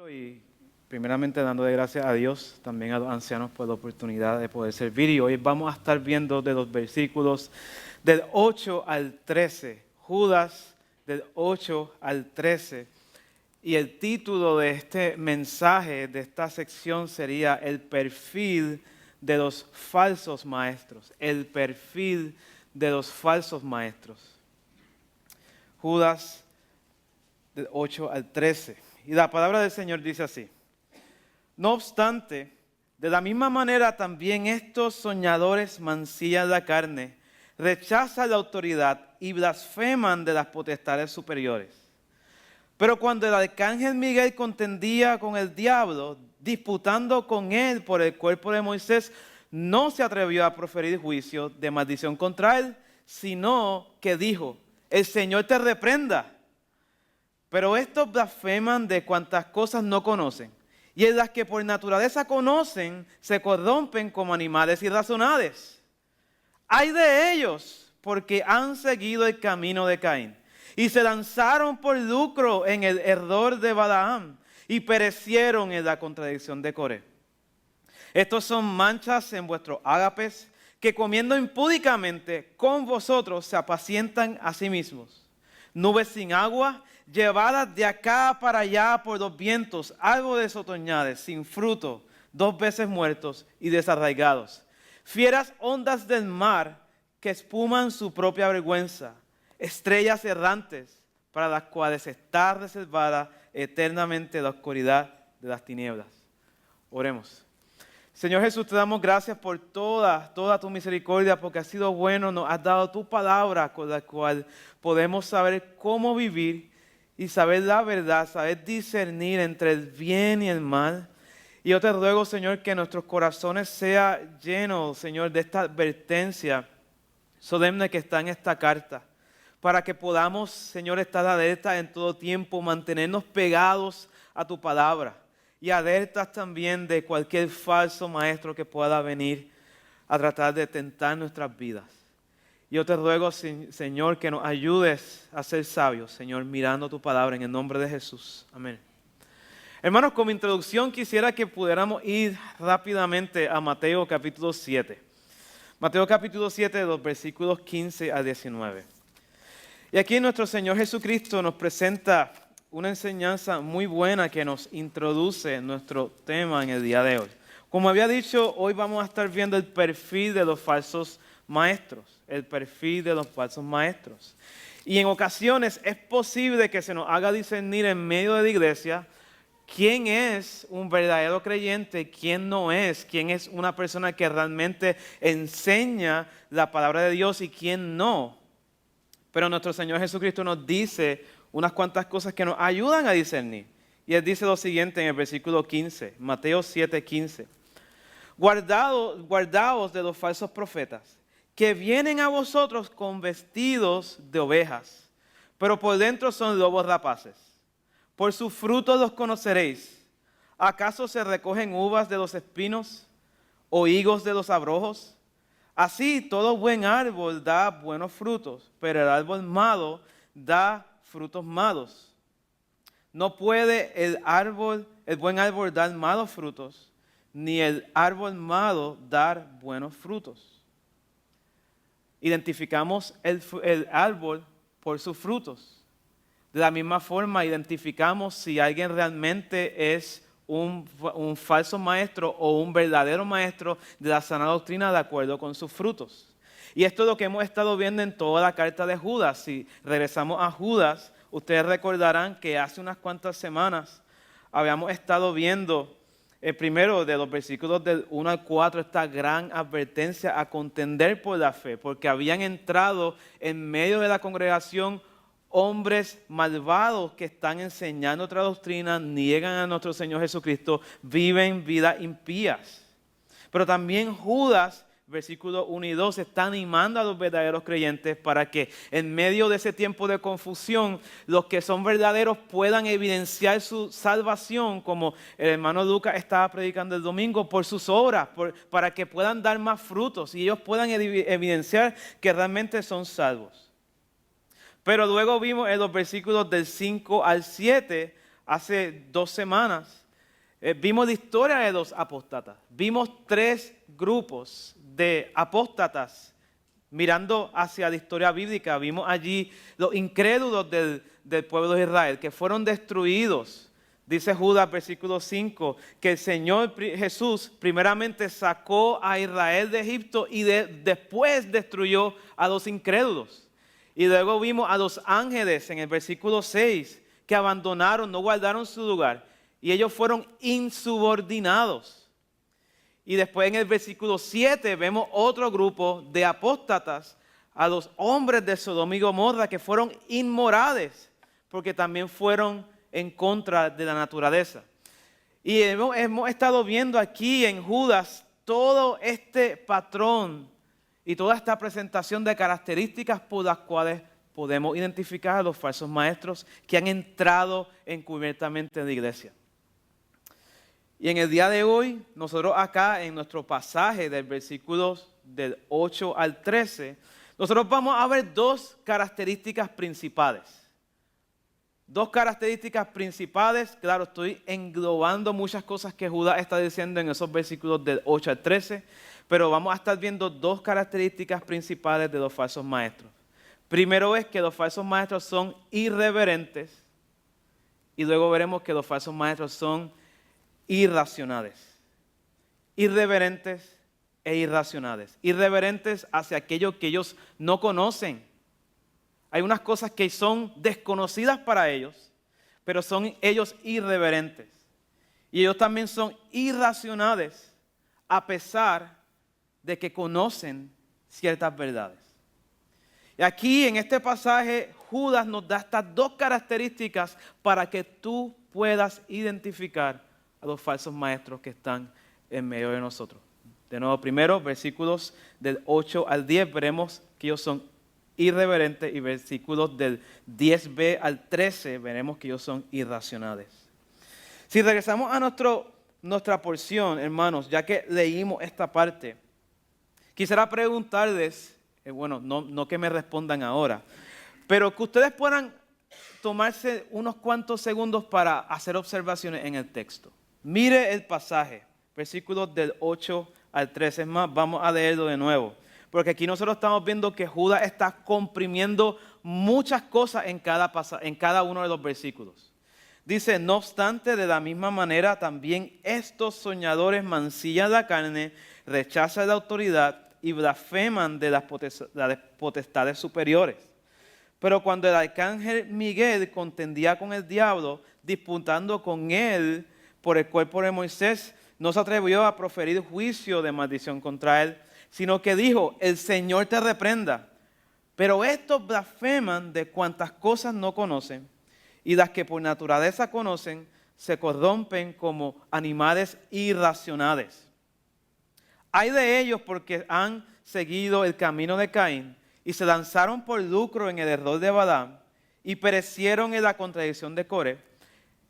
Y primeramente dando gracias a Dios, también a los ancianos por la oportunidad de poder servir. Y hoy vamos a estar viendo de los versículos del 8 al 13. Judas del 8 al 13. Y el título de este mensaje, de esta sección, sería El perfil de los falsos maestros. El perfil de los falsos maestros. Judas del 8 al 13. Y la palabra del Señor dice así: no obstante, de la misma manera también estos soñadores mancillan la carne, rechazan la autoridad y blasfeman de las potestades superiores. Pero cuando el arcángel Miguel contendía con el diablo, disputando con él por el cuerpo de Moisés, no se atrevió a proferir juicio de maldición contra él, sino que dijo: el Señor te reprenda. Pero estos blasfeman de cuantas cosas no conocen, y en las que por naturaleza conocen, se corrompen como animales irracionales. Ay de ellos, porque han seguido el camino de Caín, y se lanzaron por lucro en el error de Balaam, y perecieron en la contradicción de Coré. Estos son manchas en vuestros ágapes, que comiendo impúdicamente con vosotros se apacientan a sí mismos. Nubes sin agua, llevadas de acá para allá por los vientos, árboles otoñales sin fruto, 2 veces muertos y desarraigados. Fieras ondas del mar que espuman su propia vergüenza, estrellas errantes para las cuales está reservada eternamente la oscuridad de las tinieblas. Oremos. Señor Jesús, te damos gracias por toda tu misericordia, porque has sido bueno, nos has dado tu palabra con la cual podemos saber cómo vivir y saber la verdad, saber discernir entre el bien y el mal. Y yo te ruego, Señor, que nuestros corazones sean llenos, Señor, de esta advertencia solemne que está en esta carta, para que podamos, Señor, estar alerta en todo tiempo, mantenernos pegados a tu palabra. Y alertas también de cualquier falso maestro que pueda venir a tratar de tentar nuestras vidas. Yo te ruego, Señor, que nos ayudes a ser sabios, Señor, mirando tu palabra en el nombre de Jesús. Amén. Hermanos, como introducción quisiera que pudiéramos ir rápidamente a Mateo capítulo 7. Mateo capítulo 7, de los versículos 15 a 19. Y aquí nuestro Señor Jesucristo nos presenta una enseñanza muy buena que nos introduce en nuestro tema en el día de hoy. Como había dicho, hoy vamos a estar viendo el perfil de los falsos maestros. El perfil de los falsos maestros. Y en ocasiones es posible que se nos haga discernir en medio de la iglesia quién es un verdadero creyente, quién no es, quién es una persona que realmente enseña la palabra de Dios y quién no. Pero nuestro Señor Jesucristo nos dice unas cuantas cosas que nos ayudan a discernir. Y Él dice lo siguiente en el versículo 15, Mateo 7, 15. Guardaos de los falsos profetas, que vienen a vosotros con vestidos de ovejas, pero por dentro son lobos rapaces. Por sus frutos los conoceréis. ¿Acaso se recogen uvas de los espinos o higos de los abrojos? Así todo buen árbol da buenos frutos, pero el árbol malo da frutos malos. No puede el buen árbol dar malos frutos, ni el árbol malo dar buenos frutos. Identificamos el árbol por sus frutos. De la misma forma, identificamos si alguien realmente es un falso maestro o un verdadero maestro de la sana doctrina de acuerdo con sus frutos. Y esto es lo que hemos estado viendo en toda la carta de Judas. Si regresamos a Judas, ustedes recordarán que hace unas cuantas semanas habíamos estado viendo primero de los versículos del 1 al 4 esta gran advertencia a contender por la fe, porque habían entrado en medio de la congregación hombres malvados que están enseñando otra doctrina, niegan a nuestro Señor Jesucristo, viven vidas impías. Pero también Judas, versículos 1 y 2, está animando a los verdaderos creyentes para que en medio de ese tiempo de confusión, los que son verdaderos puedan evidenciar su salvación, como el hermano Lucas estaba predicando el domingo, por sus obras, para que puedan dar más frutos y ellos puedan evidenciar que realmente son salvos. Pero luego vimos en los versículos del 5 al 7 hace 2 semanas, vimos la historia de los apóstatas. Vimos 3 grupos de apóstatas mirando hacia la historia bíblica. Vimos allí los incrédulos del pueblo de Israel que fueron destruidos. Dice Judas, versículo 5, que el Señor Jesús primeramente sacó a Israel de Egipto y después destruyó a los incrédulos. Y luego vimos a los ángeles en el versículo 6 que abandonaron, no guardaron su lugar y ellos fueron insubordinados. Y después en el versículo 7 vemos otro grupo de apóstatas, a los hombres de Sodoma y Gomorra que fueron inmorales porque también fueron en contra de la naturaleza. Y hemos estado viendo aquí en Judas todo este patrón y toda esta presentación de características por las cuales podemos identificar a los falsos maestros que han entrado encubiertamente en la iglesia. Y en el día de hoy, nosotros acá en nuestro pasaje del versículo del 8 al 13, nosotros vamos a ver 2 características principales. 2 características principales, claro, estoy englobando muchas cosas que Judas está diciendo en esos versículos del 8 al 13, pero vamos a estar viendo 2 características principales de los falsos maestros. Primero es que los falsos maestros son irreverentes y luego veremos que los falsos maestros son irracionales. Irreverentes e irracionales. Irreverentes hacia aquello que ellos no conocen. Hay unas cosas que son desconocidas para ellos, pero son ellos irreverentes. Y ellos también son irracionales a pesar de que conocen ciertas verdades. Y aquí en este pasaje Judas nos da estas 2 características para que tú puedas identificar a los falsos maestros que están en medio de nosotros. De nuevo, primero, versículos del 8 al 10, veremos que ellos son irreverentes y versículos del 10b al 13 veremos que ellos son irracionales. Si regresamos a nuestra porción, hermanos, ya que leímos esta parte, quisiera preguntarles, no que me respondan ahora, pero que ustedes puedan tomarse unos cuantos segundos para hacer observaciones en el texto. Mire el pasaje, versículos del 8 al 13, es más, vamos a leerlo de nuevo. Porque aquí nosotros estamos viendo que Judas está comprimiendo muchas cosas en cada uno de los versículos. Dice, no obstante, de la misma manera también estos soñadores mancillan la carne, rechazan la autoridad y blasfeman de las potestades superiores. Pero cuando el arcángel Miguel contendía con el diablo, disputando con él por el cuerpo de Moisés, no se atrevió a proferir juicio de maldición contra él, sino que dijo, el Señor te reprenda. Pero estos blasfeman de cuantas cosas no conocen, y las que por naturaleza conocen se corrompen como animales irracionales. Hay de ellos porque han seguido el camino de Caín y se lanzaron por lucro en el error de Balaam y perecieron en la contradicción de Coré.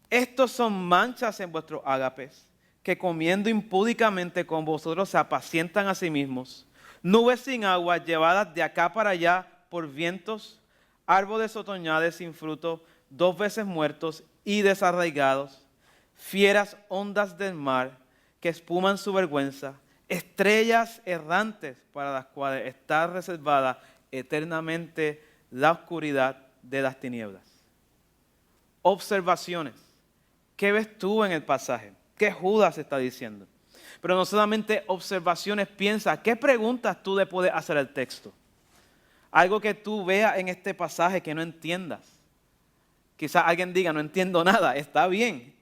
Estos son manchas en vuestros ágapes, que comiendo impúdicamente con vosotros se apacientan a sí mismos, nubes sin agua llevadas de acá para allá por vientos, árboles otoñales sin fruto, 2 veces muertos y desarraigados, fieras ondas del mar que espuman su vergüenza, estrellas errantes para las cuales está reservada eternamente la oscuridad de las tinieblas. Observaciones. ¿Qué ves tú en el pasaje? ¿Qué Judas está diciendo? Pero no solamente observaciones, piensa, ¿qué preguntas tú le puedes hacer al texto? Algo que tú veas en este pasaje que no entiendas. Quizás alguien diga, no entiendo nada, está bien.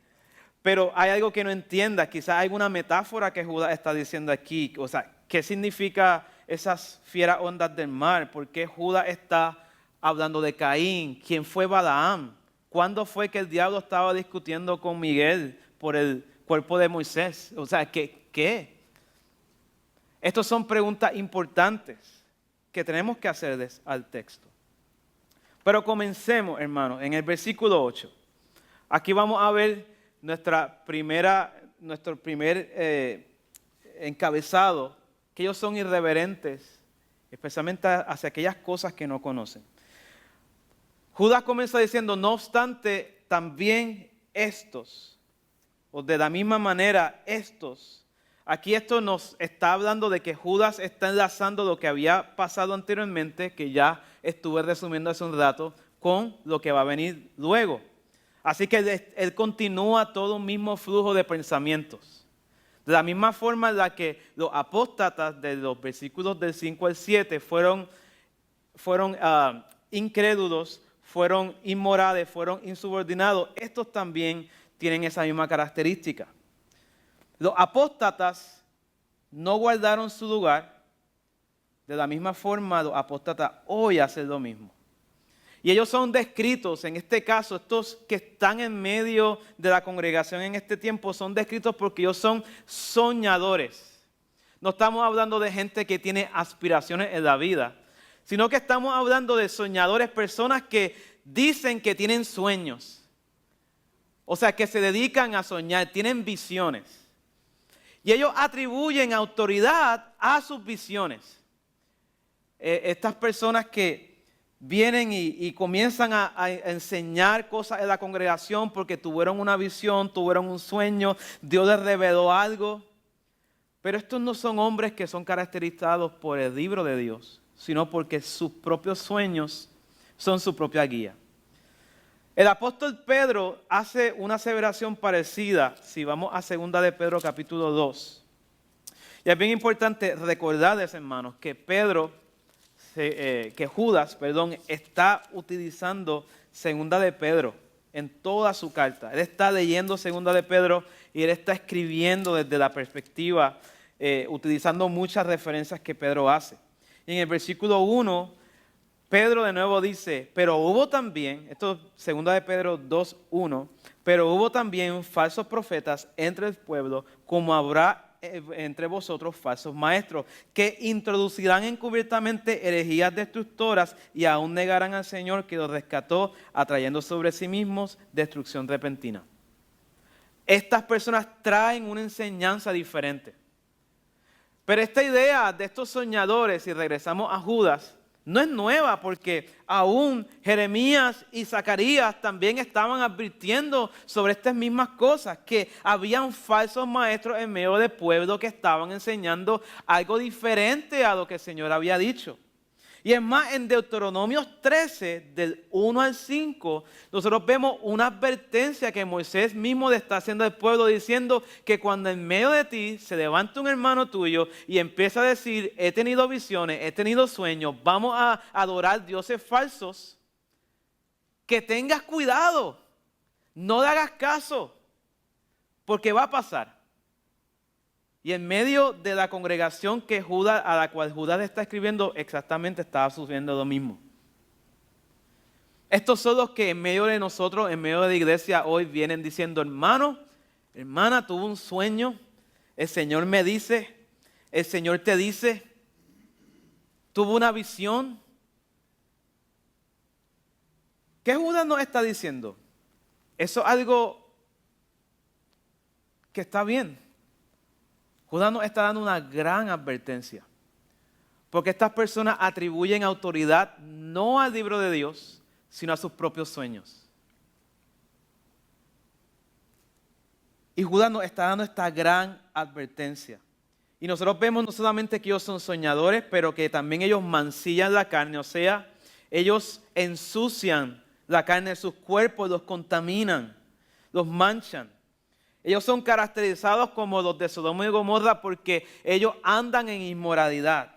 Pero hay algo que no entiendas, quizás hay alguna metáfora que Judas está diciendo aquí. O sea, ¿qué significa esas fieras ondas del mar? ¿Por qué Judas está hablando de Caín? ¿Quién fue Balaam? ¿Cuándo fue que el diablo estaba discutiendo con Miguel por el cuerpo de Moisés? O sea, ¿qué? Estas son preguntas importantes que tenemos que hacerles al texto. Pero comencemos, hermanos, en el versículo 8. Aquí vamos a ver nuestro primer encabezado, que ellos son irreverentes, especialmente hacia aquellas cosas que no conocen. Judas comienza diciendo, no obstante, también estos, o de la misma manera estos. Aquí esto nos está hablando de que Judas está enlazando lo que había pasado anteriormente, que ya estuve resumiendo hace un rato, con lo que va a venir luego. Así que él continúa todo un mismo flujo de pensamientos. De la misma forma en la que los apóstatas de los versículos del 5 al 7 fueron incrédulos, fueron inmorales, fueron insubordinados, estos también tienen esa misma característica. Los apóstatas no guardaron su lugar, de la misma forma los apóstatas hoy hacen lo mismo. Y ellos son descritos, en este caso, estos que están en medio de la congregación en este tiempo, son descritos porque ellos son soñadores. No estamos hablando de gente que tiene aspiraciones en la vida, sino que estamos hablando de soñadores, personas que dicen que tienen sueños. O sea, que se dedican a soñar, tienen visiones. Y ellos atribuyen autoridad a sus visiones. Estas personas que vienen y comienzan a enseñar cosas en la congregación porque tuvieron una visión, tuvieron un sueño, Dios les reveló algo. Pero estos no son hombres que son caracterizados por el libro de Dios, sino porque sus propios sueños son su propia guía. El apóstol Pedro hace una aseveración parecida si vamos a 2 de Pedro capítulo 2. Y es bien importante recordarles, hermanos, que Judas está utilizando 2 de Pedro en toda su carta. Él está leyendo 2 de Pedro y él está escribiendo desde la perspectiva, utilizando muchas referencias que Pedro hace. Y en el versículo 1, Pedro de nuevo dice, pero hubo también, esto es 2 de Pedro 2:1, pero hubo también falsos profetas entre el pueblo, como habrá entre vosotros falsos maestros, que introducirán encubiertamente herejías destructoras y aún negarán al Señor que los rescató, atrayendo sobre sí mismos destrucción repentina. Estas personas traen una enseñanza diferente. Pero esta idea de estos soñadores, si regresamos a Judas, no es nueva porque aún Jeremías y Zacarías también estaban advirtiendo sobre estas mismas cosas, que habían falsos maestros en medio del pueblo que estaban enseñando algo diferente a lo que el Señor había dicho. Y es más, en Deuteronomio 13, del 1 al 5, nosotros vemos una advertencia que Moisés mismo le está haciendo al pueblo diciendo que cuando en medio de ti se levanta un hermano tuyo y empieza a decir, he tenido visiones, he tenido sueños, vamos a adorar dioses falsos, que tengas cuidado, no le hagas caso, porque va a pasar. Y en medio de la congregación a la cual Judas le está escribiendo, exactamente estaba sucediendo lo mismo. Estos son los que en medio de nosotros, en medio de la iglesia, hoy vienen diciendo, hermano, hermana, tuve un sueño, el Señor me dice, el Señor te dice, tuve una visión. ¿Qué Judas nos está diciendo? Eso es algo que está bien. Judas nos está dando una gran advertencia, porque estas personas atribuyen autoridad no al libro de Dios, sino a sus propios sueños. Y Judas nos está dando esta gran advertencia. Y nosotros vemos no solamente que ellos son soñadores, pero que también ellos mancillan la carne, o sea, ellos ensucian la carne de sus cuerpos, los contaminan, los manchan. Ellos son caracterizados como los de Sodoma y Gomorra porque ellos andan en inmoralidad.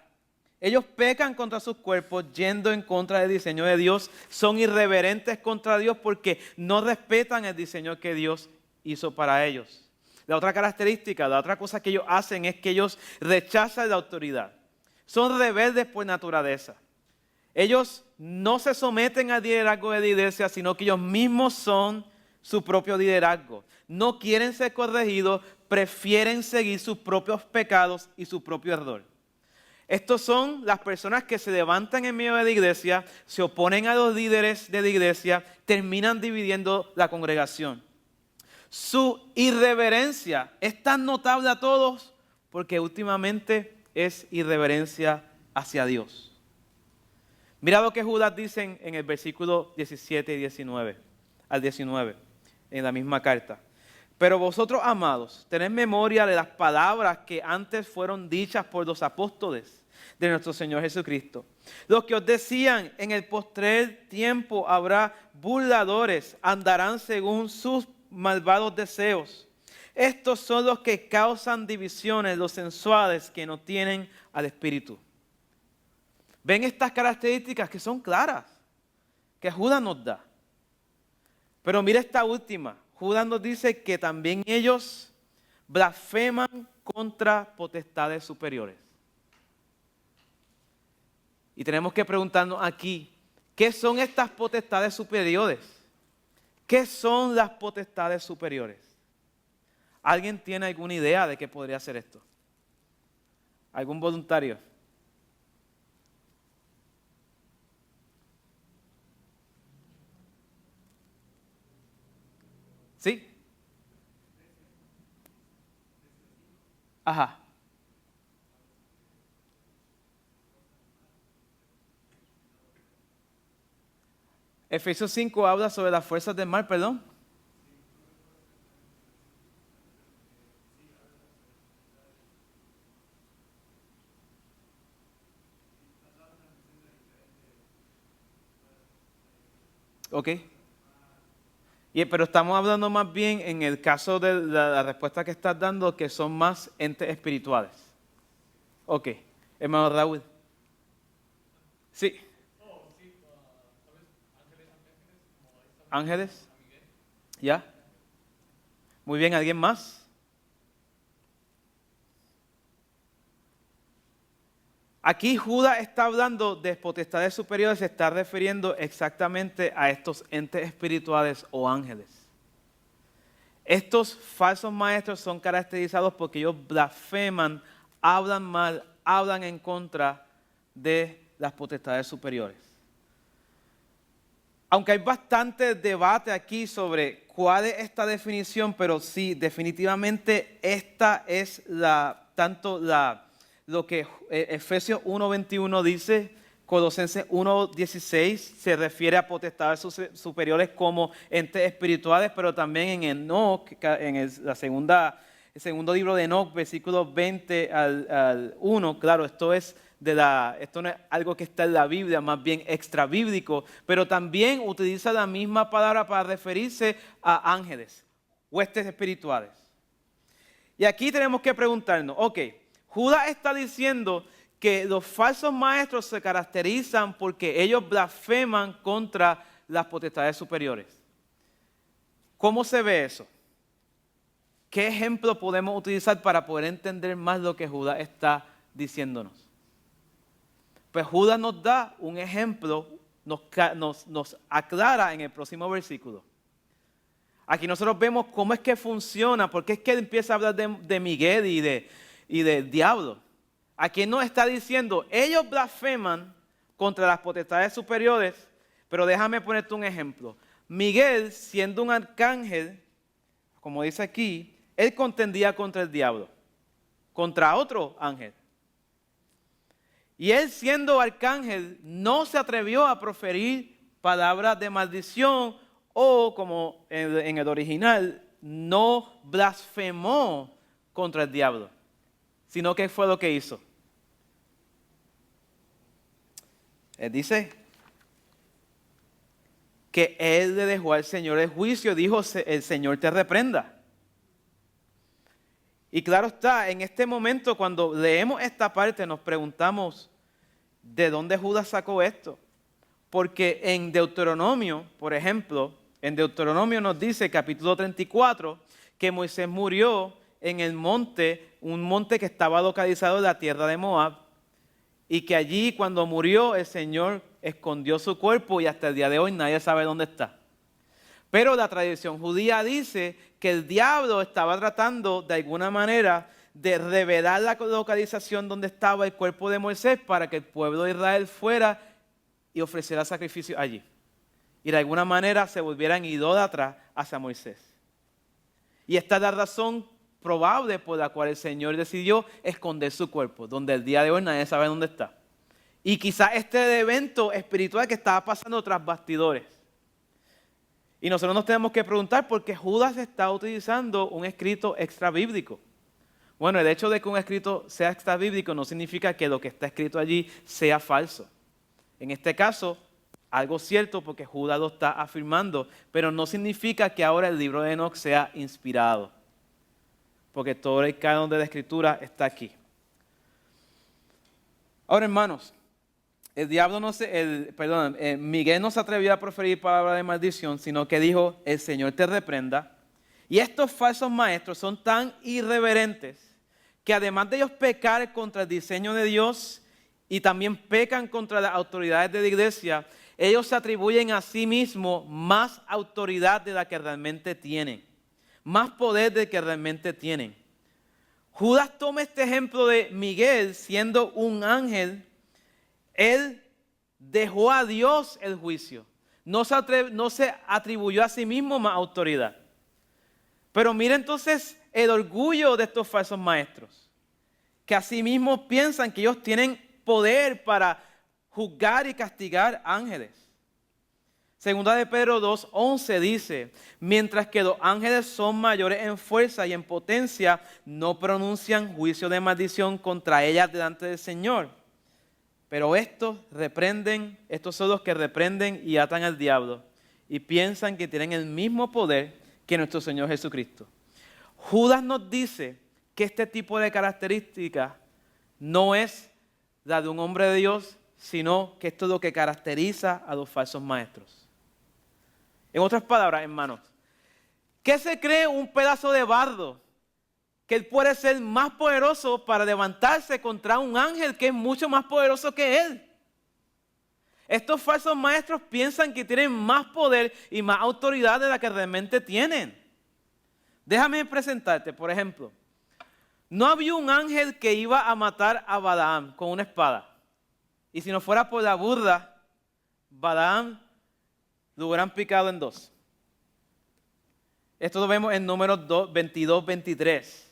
Ellos pecan contra sus cuerpos yendo en contra del diseño de Dios. Son irreverentes contra Dios porque no respetan el diseño que Dios hizo para ellos. La otra característica, la otra cosa que ellos hacen es que ellos rechazan la autoridad. Son rebeldes por naturaleza. Ellos no se someten al liderazgo de la iglesia, sino que ellos mismos son su propio liderazgo. No quieren ser corregidos, prefieren seguir sus propios pecados y su propio error. Estos son las personas que se levantan en medio de la iglesia, se oponen a los líderes de la iglesia, terminan dividiendo la congregación. Su irreverencia es tan notable a todos porque últimamente es irreverencia hacia Dios. Mira lo que Judas dice en el versículo 17 y 19 al 19. en la misma carta. Pero vosotros, amados, tened memoria de las palabras que antes fueron dichas por los apóstoles de nuestro Señor Jesucristo. Los que os decían, en el postrer tiempo habrá burladores, andarán según sus malvados deseos. Estos son los que causan divisiones, los sensuales que no tienen al Espíritu. ¿Ven estas características que son claras? Que Judas nos da. Pero mira esta última. Judas nos dice que también ellos blasfeman contra potestades superiores. Y tenemos que preguntarnos aquí, ¿qué son estas potestades superiores? ¿Qué son las potestades superiores? ¿Alguien tiene alguna idea de qué podría ser esto? ¿Algún voluntario? ¿Sí? Ajá. Efesios 5 habla sobre las fuerzas del mal, perdón. Ok. Pero estamos hablando más bien en el caso de la respuesta que estás dando, que son más entes espirituales. Ok. Hermano Raúl. Sí. Ángeles. ¿Ya? Muy bien, ¿alguien más? Aquí Judas está hablando de potestades superiores, se está refiriendo exactamente a estos entes espirituales o ángeles. Estos falsos maestros son caracterizados porque ellos blasfeman, hablan mal, hablan en contra de las potestades superiores. Aunque hay bastante debate aquí sobre cuál es esta definición, pero sí, definitivamente esta es lo que Efesios 1:21 dice, Colosenses 1:16 se refiere a potestades superiores como entes espirituales, pero también en Enoc, en el segundo libro de Enoc, versículos 20 al 1, claro, esto no es algo que está en la Biblia, más bien extra bíblico, pero también utiliza la misma palabra para referirse a ángeles, huestes espirituales. Y aquí tenemos que preguntarnos, ok, Judas está diciendo que los falsos maestros se caracterizan porque ellos blasfeman contra las potestades superiores. ¿Cómo se ve eso? ¿Qué ejemplo podemos utilizar para poder entender más lo que Judas está diciéndonos? Pues Judas nos da un ejemplo, nos aclara en el próximo versículo. Aquí nosotros vemos cómo es que funciona, porque es que él empieza a hablar de Miguel y del diablo. Aquí él nos está diciendo, ellos blasfeman contra las potestades superiores, pero déjame ponerte un ejemplo. Miguel, siendo un arcángel, como dice aquí, él contendía contra el diablo, contra otro ángel. Y él, siendo arcángel, no se atrevió a proferir palabras de maldición o, como en el original, no blasfemó contra el diablo, sino que fue lo que hizo. Él dice que él le dejó al Señor el juicio, dijo, el Señor te reprenda. Y claro está, en este momento cuando leemos esta parte nos preguntamos, ¿de dónde Judas sacó esto? Porque en Deuteronomio, por ejemplo, en Deuteronomio nos dice, capítulo 34, que Moisés murió en el monte, un monte que estaba localizado en la tierra de Moab, y que allí cuando murió el Señor escondió su cuerpo y hasta el día de hoy nadie sabe dónde está. Pero la tradición judía dice que el diablo estaba tratando de alguna manera de revelar la localización donde estaba el cuerpo de Moisés para que el pueblo de Israel fuera y ofreciera sacrificio allí. Y de alguna manera se volvieran idólatras hacia Moisés. Y esta es la razón probable por la cual el Señor decidió esconder su cuerpo, donde el día de hoy nadie sabe dónde está. Y quizás este evento espiritual que estaba pasando tras bastidores. Y nosotros nos tenemos que preguntar por qué Judas está utilizando un escrito extra bíblico. Bueno, el hecho de que un escrito sea extra bíblico no significa que lo que está escrito allí sea falso. En este caso, algo cierto porque Judas lo está afirmando, pero no significa que ahora el libro de Enoc sea inspirado, porque todo el canon de la escritura está aquí. Ahora, hermanos, Miguel no se atrevió a proferir palabras de maldición, sino que dijo, el Señor te reprenda. Y estos falsos maestros son tan irreverentes que además de ellos pecar contra el diseño de Dios y también pecan contra las autoridades de la iglesia, ellos se atribuyen a sí mismos más autoridad de la que realmente tienen, más poder del que realmente tienen. Judas toma este ejemplo de Miguel siendo un ángel. Él dejó a Dios el juicio. No se atribuyó a sí mismo más autoridad. Pero mira entonces el orgullo de estos falsos maestros, que a sí mismos piensan que ellos tienen poder para juzgar y castigar ángeles. Segunda de Pedro 2:11 dice, mientras que los ángeles son mayores en fuerza y en potencia, no pronuncian juicio de maldición contra ellas delante del Señor. Pero estos son los que reprenden y atan al diablo y piensan que tienen el mismo poder que nuestro Señor Jesucristo. Judas nos dice que este tipo de características no es la de un hombre de Dios, sino que esto es lo que caracteriza a los falsos maestros. En otras palabras, hermanos, ¿qué se cree un pedazo de barro? Que él puede ser más poderoso para levantarse contra un ángel que es mucho más poderoso que él. Estos falsos maestros piensan que tienen más poder y más autoridad de la que realmente tienen. Déjame presentarte, por ejemplo. No había un ángel que iba a matar a Balaam con una espada. Y si no fuera por la burla, Balaam lo hubieran picado en dos. Esto lo vemos en Números 22-23.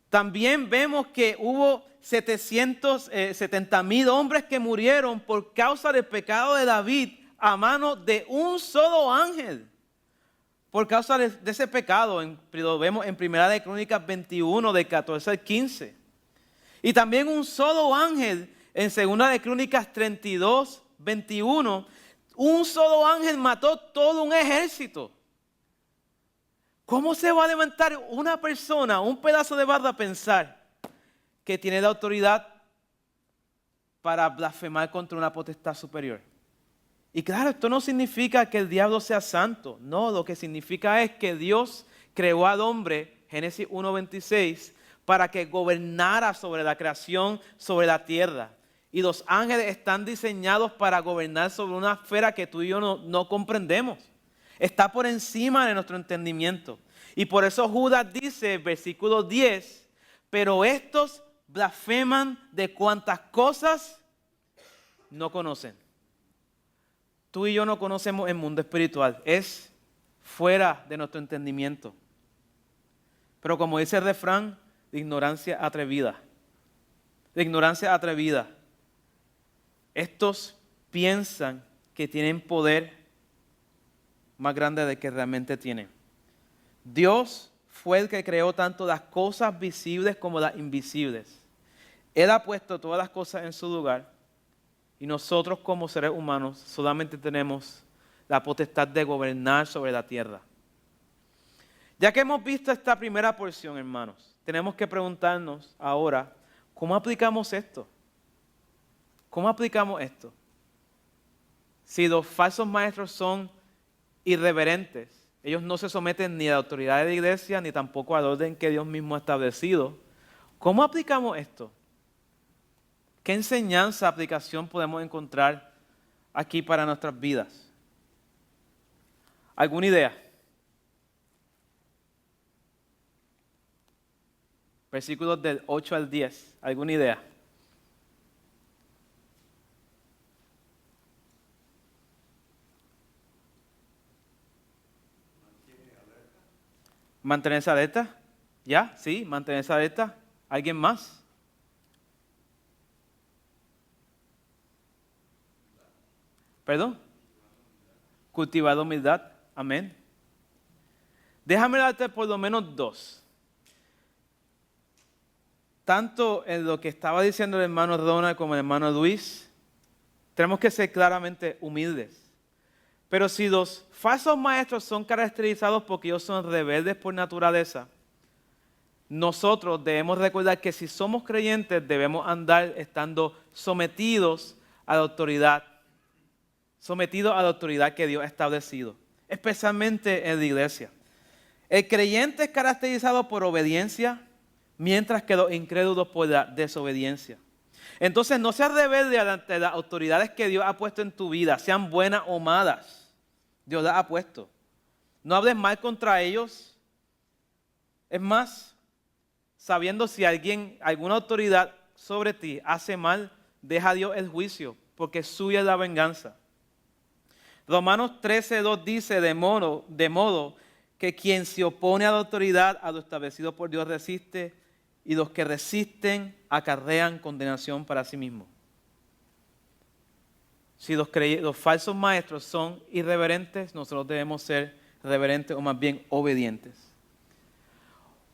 También vemos que hubo 70,000 hombres que murieron por causa del pecado de David a manos de un solo ángel. Por causa de ese pecado, lo vemos en Primera de Crónicas 21, del 14 al 15. Y también un solo ángel en Segunda de Crónicas 32, 21. Un solo ángel mató todo un ejército. ¿Cómo se va a levantar una persona, un pedazo de barro a pensar que tiene la autoridad para blasfemar contra una potestad superior? Y claro, esto no significa que el diablo sea santo. No, lo que significa es que Dios creó al hombre, Génesis 1:26, para que gobernara sobre la creación, sobre la tierra. Y los ángeles están diseñados para gobernar sobre una esfera que tú y yo no comprendemos. Está por encima de nuestro entendimiento. Y por eso Judas dice, versículo 10, pero estos blasfeman de cuantas cosas no conocen. Tú y yo no conocemos el mundo espiritual. Es fuera de nuestro entendimiento. Pero como dice el refrán, de ignorancia atrevida. De ignorancia atrevida. Estos piensan que tienen poder más grande del que realmente tienen. Dios fue el que creó tanto las cosas visibles como las invisibles. Él ha puesto todas las cosas en su lugar y nosotros como seres humanos solamente tenemos la potestad de gobernar sobre la tierra. Ya que hemos visto esta primera porción, hermanos, tenemos que preguntarnos ahora, ¿cómo aplicamos esto? ¿Cómo aplicamos esto? Si los falsos maestros son irreverentes, ellos no se someten ni a la autoridad de la iglesia ni tampoco al orden que Dios mismo ha establecido. ¿Cómo aplicamos esto? ¿Qué enseñanza, aplicación podemos encontrar aquí para nuestras vidas? ¿Alguna idea? Versículos del 8 al 10. ¿Alguna idea? ¿Mantenerse alerta? ¿Ya? ¿Sí? ¿Mantenerse alerta? ¿Alguien más? ¿Perdón? Cultivar la humildad. Amén. Déjame darte por lo menos dos. Tanto en lo que estaba diciendo el hermano Ronald como el hermano Luis, tenemos que ser claramente humildes. Pero si los falsos maestros son caracterizados porque ellos son rebeldes por naturaleza, nosotros debemos recordar que si somos creyentes debemos andar estando sometidos a la autoridad que Dios ha establecido, especialmente en la iglesia. El creyente es caracterizado por obediencia, mientras que los incrédulos por la desobediencia. Entonces no seas rebelde ante las autoridades que Dios ha puesto en tu vida, sean buenas o malas. Dios las ha puesto. No hables mal contra ellos. Es más, sabiendo si alguna autoridad sobre ti hace mal, deja a Dios el juicio, porque suya es la venganza. Romanos 13:2 dice, de modo que quien se opone a la autoridad, a lo establecido por Dios resiste, y los que resisten acarrean condenación para sí mismos. Si los falsos maestros son irreverentes, nosotros debemos ser reverentes o más bien obedientes.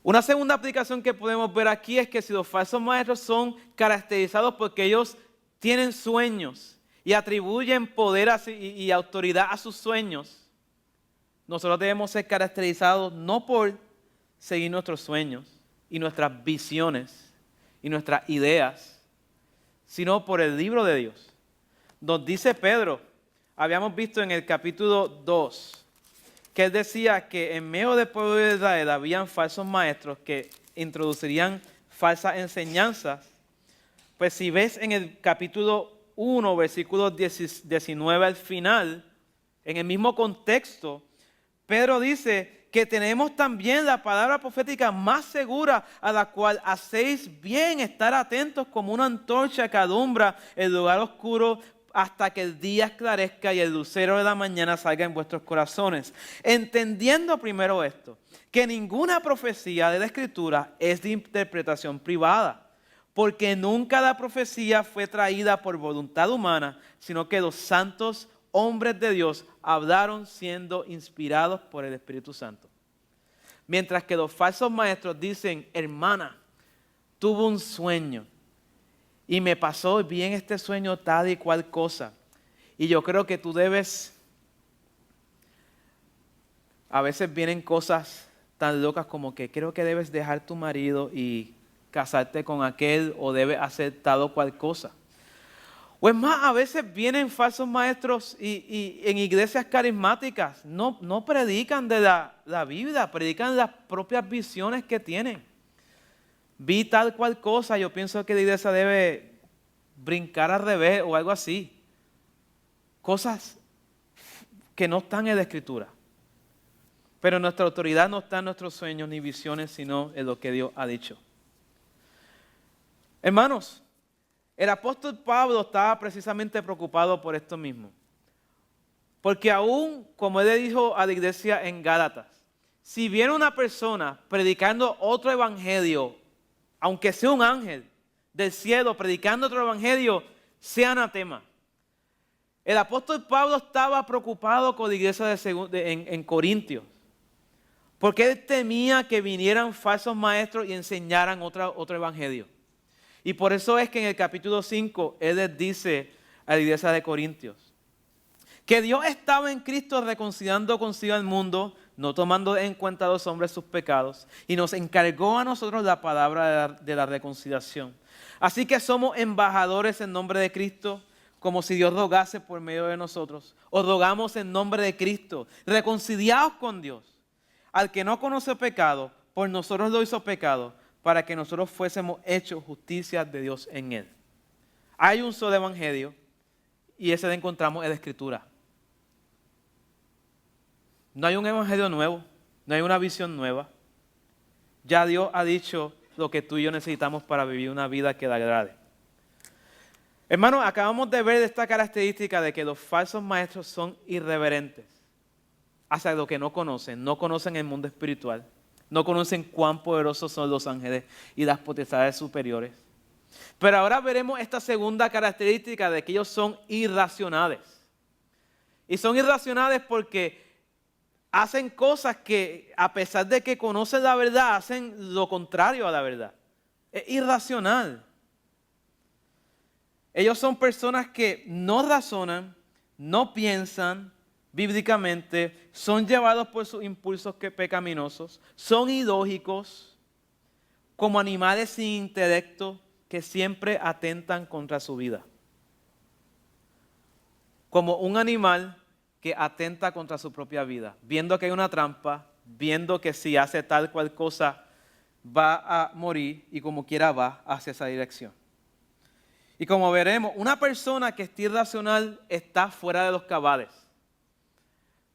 Una segunda aplicación que podemos ver aquí es que si los falsos maestros son caracterizados porque ellos tienen sueños y atribuyen poder y autoridad a sus sueños, nosotros debemos ser caracterizados no por seguir nuestros sueños y nuestras visiones y nuestras ideas, sino por el libro de Dios. Nos dice Pedro, habíamos visto en el capítulo 2, que él decía que en medio del pueblo de Israel habían falsos maestros que introducirían falsas enseñanzas. Pues si ves en el capítulo 1, versículo 19 al final, en el mismo contexto, Pedro dice que tenemos también la palabra profética más segura, a la cual hacéis bien estar atentos como una antorcha que alumbra el lugar oscuro hasta que el día esclarezca y el lucero de la mañana salga en vuestros corazones. Entendiendo primero esto, que ninguna profecía de la Escritura es de interpretación privada, porque nunca la profecía fue traída por voluntad humana, sino que los santos hombres de Dios hablaron siendo inspirados por el Espíritu Santo. Mientras que los falsos maestros dicen, hermana, tuve un sueño y me pasó bien este sueño tal y cual cosa. Y yo creo que tú debes, a veces vienen cosas tan locas como que creo que debes dejar tu marido y casarte con aquel o debes hacer tal o cual cosa. O es más, a veces vienen falsos maestros y en iglesias carismáticas no predican de la Biblia, predican las propias visiones que tienen. Vi tal cual cosa, yo pienso que la iglesia debe brincar al revés o algo así. Cosas que no están en la Escritura. Pero nuestra autoridad no está en nuestros sueños ni visiones, sino en lo que Dios ha dicho. Hermanos, el apóstol Pablo estaba precisamente preocupado por esto mismo. Porque aún, como él le dijo a la iglesia en Gálatas, si viene una persona predicando otro evangelio, aunque sea un ángel del cielo predicando otro evangelio, sea anatema. El apóstol Pablo estaba preocupado con la iglesia en Corintios, porque él temía que vinieran falsos maestros y enseñaran otro evangelio. Y por eso es que en el capítulo 5, él les dice a la iglesia de Corintios que Dios estaba en Cristo reconciliando consigo al mundo, no tomando en cuenta a los hombres sus pecados, y nos encargó a nosotros la palabra de la reconciliación. Así que somos embajadores en nombre de Cristo, como si Dios rogase por medio de nosotros. Os rogamos en nombre de Cristo, reconciliaos con Dios. Al que no conoce pecado, por nosotros lo hizo pecado, para que nosotros fuésemos hechos justicia de Dios en él. Hay un solo evangelio y ese lo encontramos en la Escritura. No hay un evangelio nuevo, no hay una visión nueva. Ya Dios ha dicho lo que tú y yo necesitamos para vivir una vida que le agrade. Hermanos, acabamos de ver esta característica de que los falsos maestros son irreverentes hacia lo que no conocen el mundo espiritual. No conocen cuán poderosos son los ángeles y las potestades superiores. Pero ahora veremos esta segunda característica de que ellos son irracionales. Y son irracionales porque hacen cosas que, a pesar de que conocen la verdad, hacen lo contrario a la verdad. Es irracional. Ellos son personas que no razonan, no piensan bíblicamente, son llevados por sus impulsos pecaminosos, son ilógicos, como animales sin intelecto que siempre atentan contra su vida. Como un animal que atenta contra su propia vida, viendo que hay una trampa, viendo que si hace tal cual cosa va a morir y como quiera va hacia esa dirección. Y como veremos, una persona que es irracional está fuera de los cabales.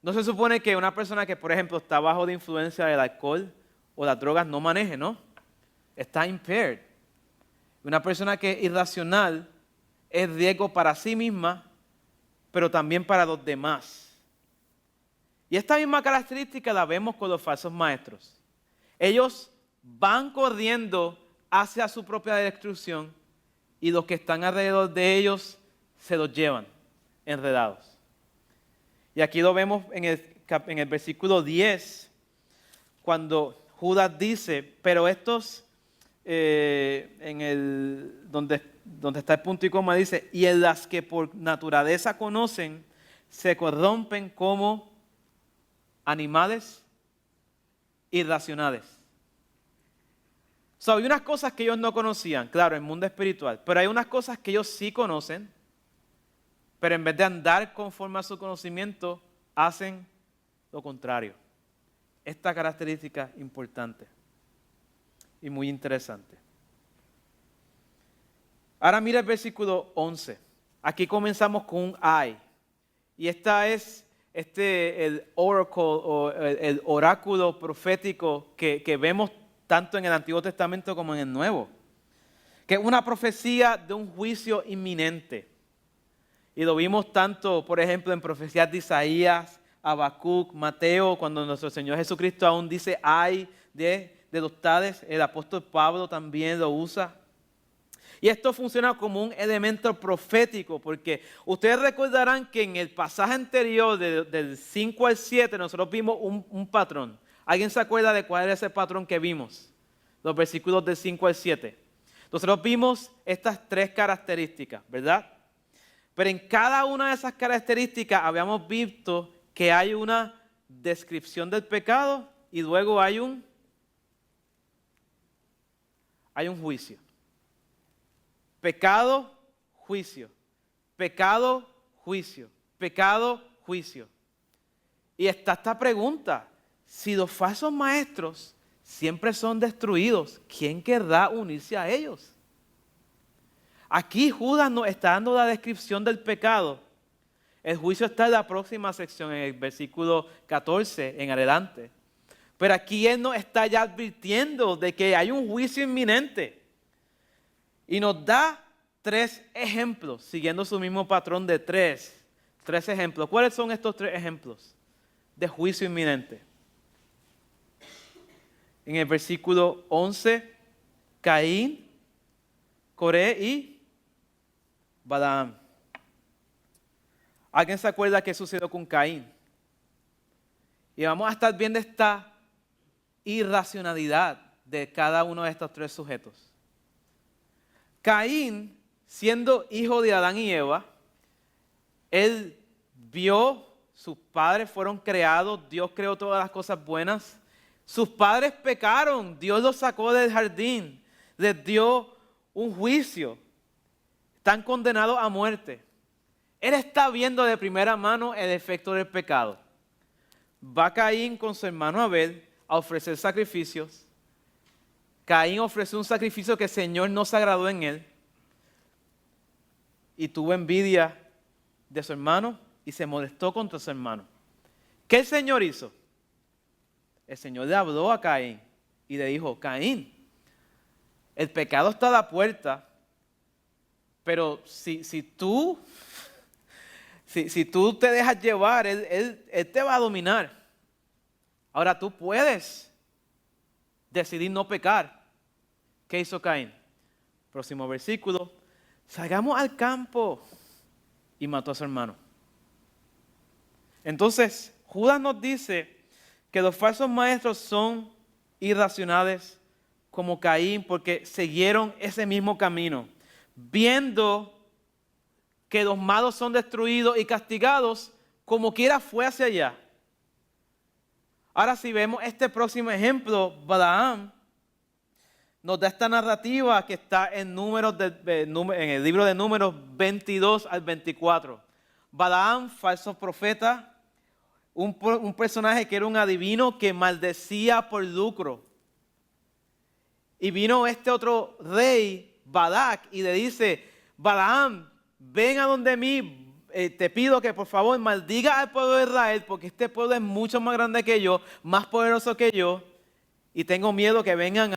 No se supone que una persona que, por ejemplo, está bajo la influencia del alcohol o las drogas no maneje, ¿no? Está impaired. Una persona que es irracional es riesgo para sí misma, pero también para los demás. Y esta misma característica la vemos con los falsos maestros. Ellos van corriendo hacia su propia destrucción y los que están alrededor de ellos se los llevan enredados. Y aquí lo vemos en el versículo 10, cuando Judas dice, pero estos, donde está el punto y coma, dice, y en las que por naturaleza conocen, se corrompen como animales irracionales. Hay unas cosas que ellos no conocían, claro, en el mundo espiritual, pero hay unas cosas que ellos sí conocen, pero en vez de andar conforme a su conocimiento, hacen lo contrario. Esta característica importante y muy interesante. Ahora mira el versículo 11. Aquí comenzamos con un I. Y esta es el oracle o el oráculo profético que vemos tanto en el Antiguo Testamento como en el Nuevo, que es una profecía de un juicio inminente. Y lo vimos tanto, por ejemplo, en profecías de Isaías, Habacuc, Mateo, cuando nuestro Señor Jesucristo aún dice ay de los tales, el apóstol Pablo también lo usa. Y esto funciona como un elemento profético, porque ustedes recordarán que en el pasaje anterior, del 5 al 7, nosotros vimos un patrón. ¿Alguien se acuerda de cuál era ese patrón que vimos? Los versículos del 5 al 7. Nosotros vimos estas tres características, ¿verdad? Pero en cada una de esas características habíamos visto que hay una descripción del pecado y luego hay un juicio. Pecado, juicio. Pecado, juicio. Pecado, juicio. Y está esta pregunta. Si los falsos maestros siempre son destruidos, ¿quién querrá unirse a ellos? Aquí Judas nos está dando la descripción del pecado. El juicio está en la próxima sección, en el versículo 14 en adelante. Pero aquí él nos está ya advirtiendo de que hay un juicio inminente. Y nos da 3 ejemplos, siguiendo su mismo patrón de 3 ejemplos. ¿Cuáles son estos 3 ejemplos de juicio inminente? En el versículo 11, Caín, Coré y Balaam. ¿Alguien se acuerda qué sucedió con Caín? Y vamos a estar viendo esta irracionalidad de cada uno de estos 3 sujetos. Caín, siendo hijo de Adán y Eva, él vio, sus padres fueron creados, Dios creó todas las cosas buenas. Sus padres pecaron, Dios los sacó del jardín, les dio un juicio, están condenados a muerte. Él está viendo de primera mano el efecto del pecado. Va Caín con su hermano Abel a ofrecer sacrificios. Caín ofreció un sacrificio que el Señor no se agradó en él. Y tuvo envidia de su hermano y se molestó contra su hermano. ¿Qué el Señor hizo? El Señor le habló a Caín y le dijo, Caín, el pecado está a la puerta, pero si tú te dejas llevar, él te va a dominar. Ahora tú puedes decidir no pecar. ¿Qué hizo Caín? Próximo versículo. Salgamos al campo. Y mató a su hermano. Entonces, Judas nos dice que los falsos maestros son irracionales como Caín porque siguieron ese mismo camino, viendo que los malos son destruidos y castigados, como quiera fue hacia allá. Ahora si vemos este próximo ejemplo, Balaam nos da esta narrativa que está en en el libro de Números 22 al 24. Balaam, falso profeta, un personaje que era un adivino que maldecía por lucro. Y vino este otro rey, Balac, y le dice, Balaam, ven a donde mí, te pido que por favor maldiga al pueblo de Israel, porque este pueblo es mucho más grande que yo, más poderoso que yo, y tengo miedo que vengan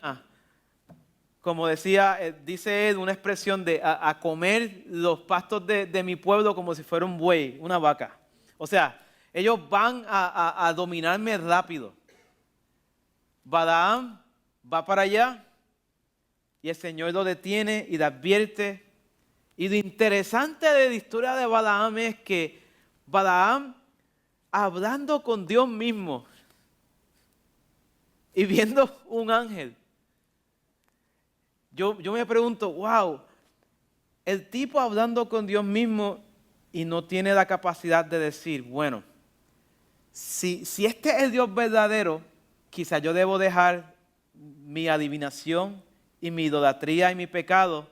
como decía, dice él, una expresión de a comer los pastos de mi pueblo como si fuera un buey, una vaca. O sea, ellos van a dominarme rápido. Balaam va para allá y el Señor lo detiene y le advierte. Y lo interesante de la historia de Balaam es que Balaam, hablando con Dios mismo y viendo un ángel, yo me pregunto, wow, el tipo hablando con Dios mismo y no tiene la capacidad de decir, bueno, si este es el Dios verdadero, quizá yo debo dejar mi adivinación y mi idolatría y mi pecado,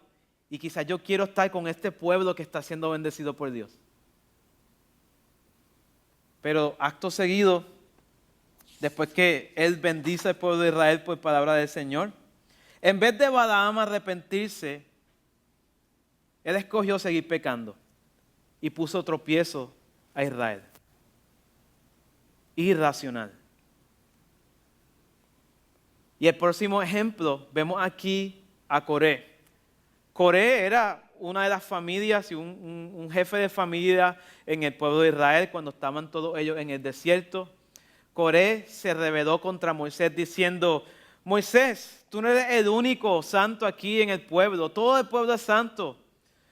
y quizá yo quiero estar con este pueblo que está siendo bendecido por Dios. Pero acto seguido, después que él bendice al pueblo de Israel por palabra del Señor, en vez de Balaam arrepentirse, él escogió seguir pecando y puso tropiezo a Israel. Irracional. Y el próximo ejemplo, vemos aquí a Coré. Coré era una de las familias y un jefe de familia en el pueblo de Israel cuando estaban todos ellos en el desierto. Coré se rebeló contra Moisés diciendo, Moisés, tú no eres el único santo aquí en el pueblo, todo el pueblo es santo.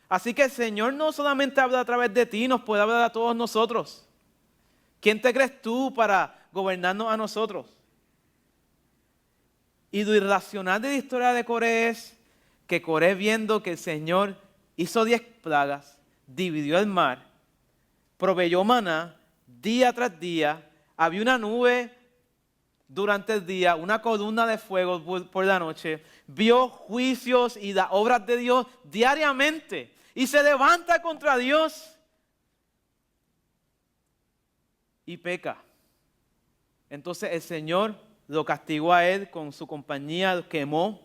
Así que el Señor no solamente habla a través de ti, nos puede hablar a todos nosotros. ¿Quién te crees tú para gobernarnos a nosotros? Y lo irracional de la historia de Coré es que Coré, viendo que el Señor hizo 10 plagas, dividió el mar, proveyó maná día tras día, había una nube durante el día, una columna de fuego por la noche, vio juicios y las obras de Dios diariamente y se levanta contra Dios y peca. Entonces el Señor lo castigó a él con su compañía, lo quemó,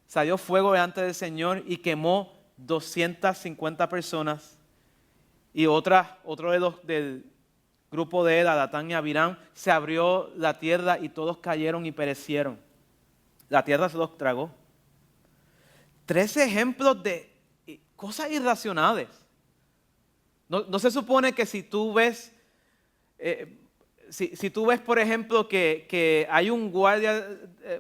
salió fuego delante del Señor y quemó 250 personas. Y otro del grupo de él, Datán y Abiram, se abrió la tierra y todos cayeron y perecieron. La tierra se los tragó. 13 ejemplos de cosas irracionales. No se supone que si tú ves, si tú ves, por ejemplo, que hay un guardia,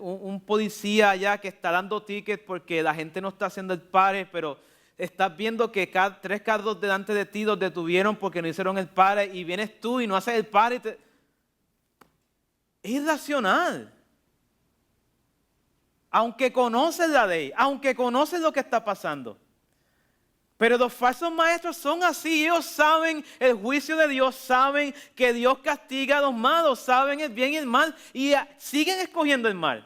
un policía allá que está dando tickets porque la gente no está haciendo el pare, pero estás viendo que 3 carros delante de ti los detuvieron porque no hicieron el pare y vienes tú y no haces el pare. Es irracional. Aunque conoces la ley, aunque conoces lo que está pasando. Pero los falsos maestros son así, ellos saben el juicio de Dios, saben que Dios castiga a los malos, saben el bien y el mal y siguen escogiendo el mal.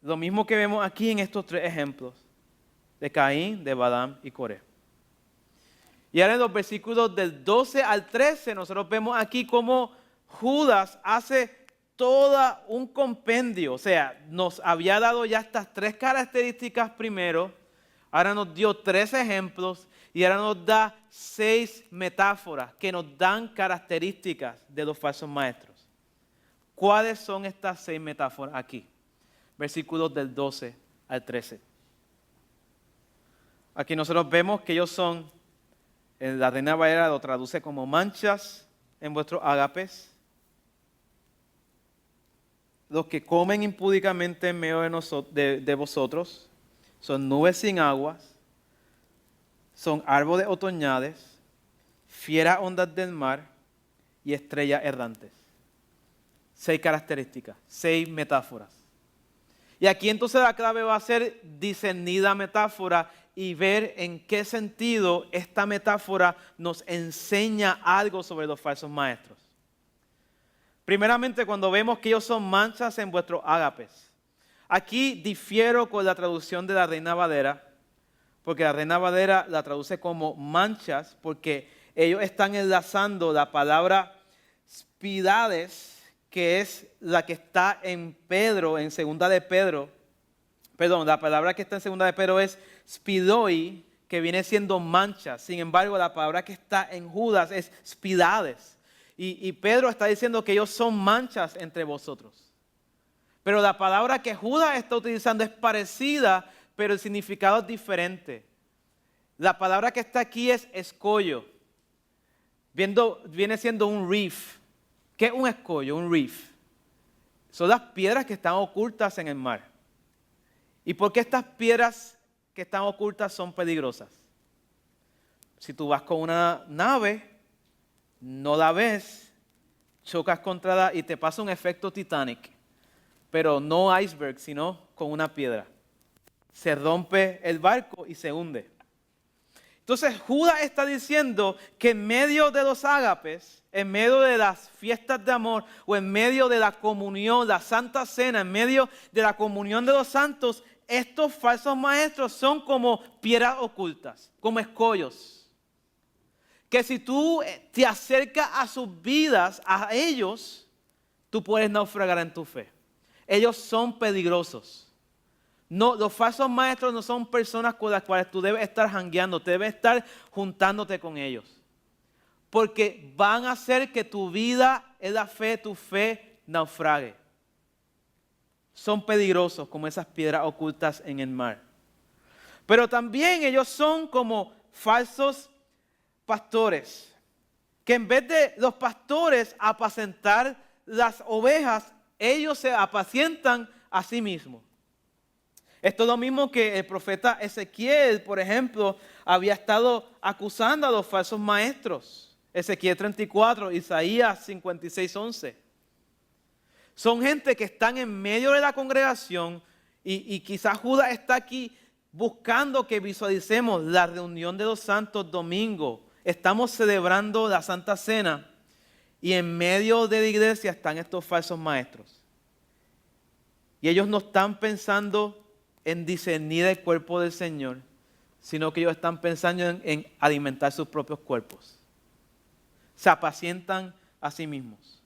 Lo mismo que vemos aquí en estos 3 ejemplos de Caín, de Balaam y Coré. Y ahora en los versículos del 12 al 13 nosotros vemos aquí cómo Judas hace todo un compendio, o sea, nos había dado ya estas 3 características primero, ahora nos dio 3 ejemplos y ahora nos da 6 metáforas que nos dan características de los falsos maestros. ¿Cuáles son estas 6 metáforas aquí? Versículos del 12 al 13. Aquí nosotros vemos que ellos son, en la Reina Valera lo traduce como manchas en vuestros ágapes, los que comen impúdicamente en medio de vosotros, son nubes sin aguas, son árboles otoñales, fieras ondas del mar y estrellas errantes. 6 características, 6 metáforas. Y aquí entonces la clave va a ser discernir la metáfora y ver en qué sentido esta metáfora nos enseña algo sobre los falsos maestros. Primeramente, cuando vemos que ellos son manchas en vuestros ágapes. Aquí difiero con la traducción de la Reina Valera, porque la Reina Valera la traduce como manchas, porque ellos están enlazando la palabra spidades, que es la que está en Pedro, en segunda de Pedro. Perdón, la palabra que está en segunda de Pedro es spidoi, que viene siendo manchas. Sin embargo, la palabra que está en Judas es spidades. Y Pedro está diciendo que ellos son manchas entre vosotros. Pero la palabra que Judas está utilizando es parecida, pero el significado es diferente. La palabra que está aquí es escollo. Viene siendo un reef. ¿Qué es un escollo? Un reef. Son las piedras que están ocultas en el mar. ¿Y por qué estas piedras que están ocultas son peligrosas? Si tú vas con una nave, no la ves, chocas contra la y te pasa un efecto Titanic, pero no iceberg, sino con una piedra. Se rompe el barco y se hunde. Entonces Judas está diciendo que en medio de los ágapes, en medio de las fiestas de amor o en medio de la comunión, la Santa Cena, en medio de la comunión de los santos, estos falsos maestros son como piedras ocultas, como escollos. Que si tú te acercas a sus vidas, a ellos, tú puedes naufragar en tu fe. Ellos son peligrosos. No, los falsos maestros no son personas con las cuales tú debes estar jangueando, debes estar juntándote con ellos. Porque van a hacer que tu vida en la fe, tu fe naufrague. Son peligrosos como esas piedras ocultas en el mar. Pero también ellos son como falsos pastores, que en vez de los pastores apacentar las ovejas, ellos se apacientan a sí mismos. Esto es lo mismo que el profeta Ezequiel, por ejemplo, había estado acusando a los falsos maestros. Ezequiel 34, Isaías 56, 11. Son gente que están en medio de la congregación y quizás Judas está aquí buscando que visualicemos la reunión de los santos domingo. Estamos celebrando la Santa Cena y en medio de la iglesia están estos falsos maestros. Y ellos no están pensando en discernir el cuerpo del Señor, sino que ellos están pensando en alimentar sus propios cuerpos. Se apacientan a sí mismos.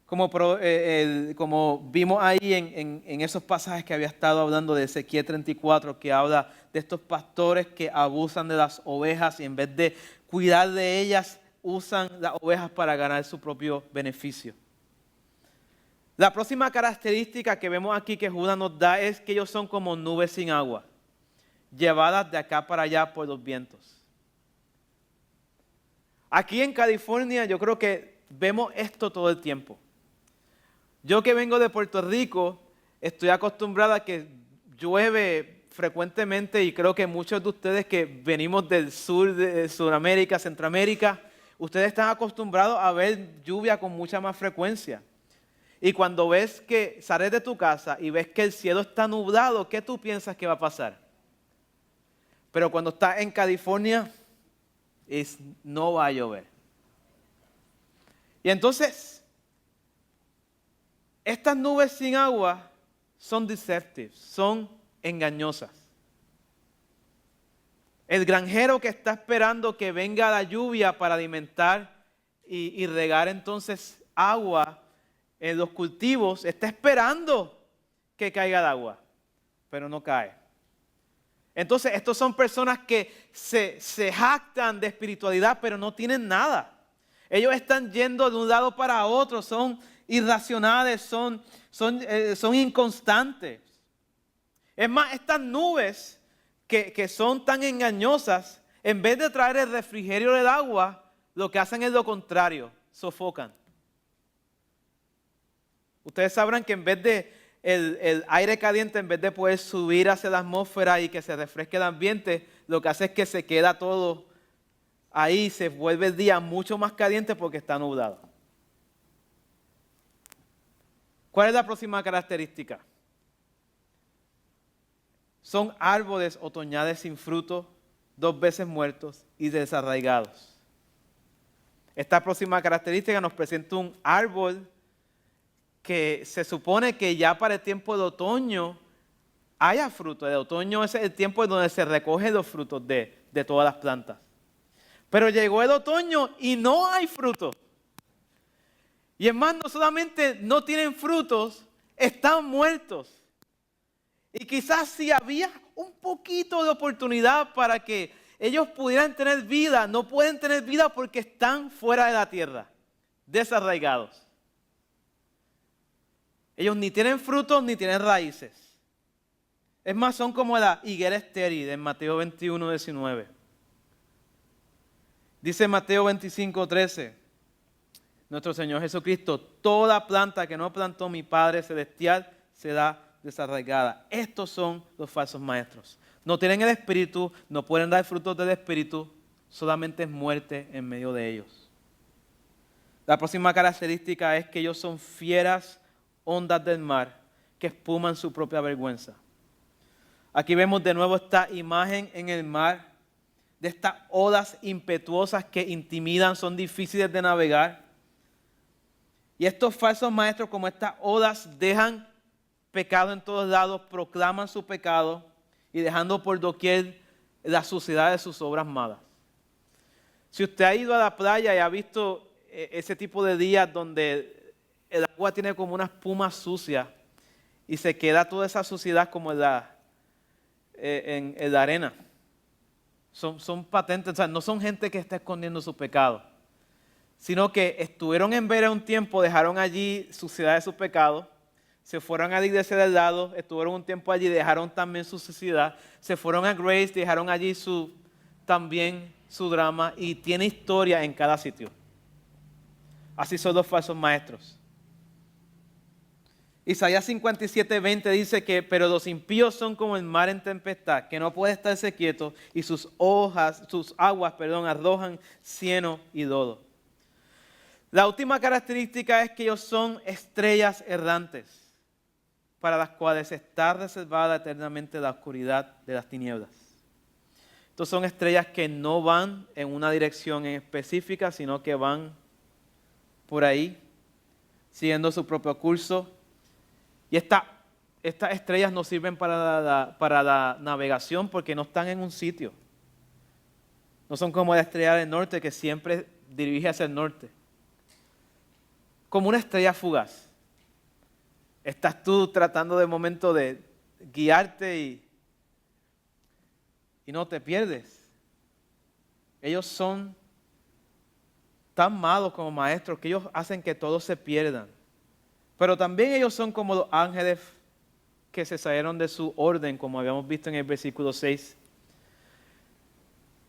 Como vimos ahí en esos pasajes que había estado hablando de Ezequiel 34, que habla de estos pastores que abusan de las ovejas y en vez de cuidar de ellas, usan las ovejas para ganar su propio beneficio. La próxima característica que vemos aquí que Judas nos da es que ellos son como nubes sin agua, llevadas de acá para allá por los vientos. Aquí en California yo creo que vemos esto todo el tiempo. Yo que vengo de Puerto Rico, estoy acostumbrado a que llueve frecuentemente y creo que muchos de ustedes que venimos del sur, de Sudamérica, Centroamérica, ustedes están acostumbrados a ver lluvia con mucha más frecuencia. Y cuando ves que sales de tu casa y ves que el cielo está nublado, ¿qué tú piensas que va a pasar? Pero cuando estás en California, no va a llover. Y entonces, estas nubes sin agua son deceptive, son engañosas. El granjero que está esperando que venga la lluvia para alimentar y regar entonces agua en los cultivos, está esperando que caiga el agua, pero no cae. Entonces, estos son personas que se jactan de espiritualidad, pero no tienen nada. Ellos están yendo de un lado para otro, son irracionales, son inconstantes. Es más, estas nubes que son tan engañosas, en vez de traer el refrigerio del agua, lo que hacen es lo contrario, sofocan. Ustedes sabrán que en vez de el aire caliente, en vez de poder subir hacia la atmósfera y que se refresque el ambiente, lo que hace es que se queda todo ahí, se vuelve el día mucho más caliente porque está nublado. ¿Cuál es la próxima característica? Son árboles otoñales sin fruto, 2 veces muertos y desarraigados. Esta próxima característica nos presenta un árbol que se supone que ya para el tiempo de otoño haya fruto. El otoño es el tiempo en donde se recogen los frutos de todas las plantas. Pero llegó el otoño y no hay fruto. Y es más, no solamente no tienen frutos, están muertos. Y quizás si había un poquito de oportunidad para que ellos pudieran tener vida, no pueden tener vida porque están fuera de la tierra, desarraigados. Ellos ni tienen frutos ni tienen raíces. Es más, son como la higuera estéril en Mateo 21, 19. Dice Mateo 25, 13, nuestro Señor Jesucristo: toda planta que no plantó mi Padre Celestial será desarraigada. Estos son los falsos maestros. No tienen el Espíritu, no pueden dar frutos del Espíritu, solamente es muerte en medio de ellos. La próxima característica es que ellos son fieras ondas del mar que espuman su propia vergüenza. Aquí vemos de nuevo esta imagen en el mar, de estas olas impetuosas que intimidan, son difíciles de navegar. Y estos falsos maestros, como estas olas, dejan pecado en todos lados, proclaman su pecado y dejando por doquier la suciedad de sus obras malas. Si usted ha ido a la playa y ha visto ese tipo de días donde el agua tiene como una espuma sucia y se queda toda esa suciedad como en la arena. Son patentes, o sea, no son gente que está escondiendo su pecado, sino que estuvieron en Vera un tiempo, dejaron allí suciedad de su pecado, se fueron a la iglesia del lado, estuvieron un tiempo allí, dejaron también su suciedad, se fueron a Grace, dejaron allí también su drama, y tiene historia en cada sitio. Así son los falsos maestros. Isaías 57:20 dice que, pero los impíos son como el mar en tempestad, que no puede estarse quieto, y sus aguas arrojan cieno y lodo. La última característica es que ellos son estrellas errantes, para las cuales está reservada eternamente la oscuridad de las tinieblas. Estos son estrellas que no van en una dirección en específica, sino que van por ahí, siguiendo su propio curso. Y estas estrellas no sirven para la navegación porque no están en un sitio. No son como la estrella del norte que siempre dirige hacia el norte. Como una estrella fugaz. Estás tú tratando de momento de guiarte y no te pierdes. Ellos son tan malos como maestros que ellos hacen que todos se pierdan. Pero también ellos son como los ángeles que se salieron de su orden, como habíamos visto en el versículo 6.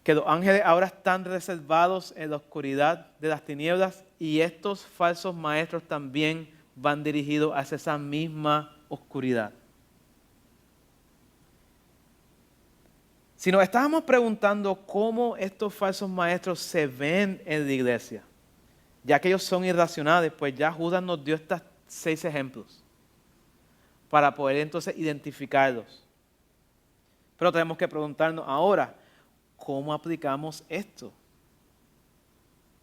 Que los ángeles ahora están reservados en la oscuridad de las tinieblas, y estos falsos maestros también van dirigidos hacia esa misma oscuridad. Si nos estábamos preguntando cómo estos falsos maestros se ven en la iglesia, ya que ellos son irracionales, pues ya Judas nos dio estos 6 ejemplos para poder entonces identificarlos. Pero tenemos que preguntarnos ahora, ¿cómo aplicamos esto?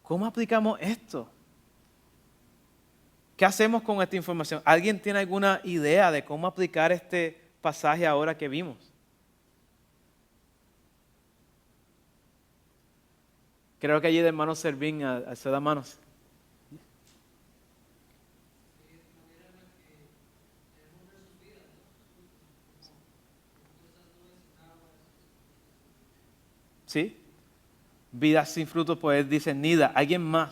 ¿Cómo aplicamos esto? ¿Qué hacemos con esta información? ¿Alguien tiene alguna idea de cómo aplicar este pasaje ahora que vimos? Creo que allí el hermano Servín alzó las manos. ¿Sí? Vida sin fruto, pues dice nida. ¿Alguien más?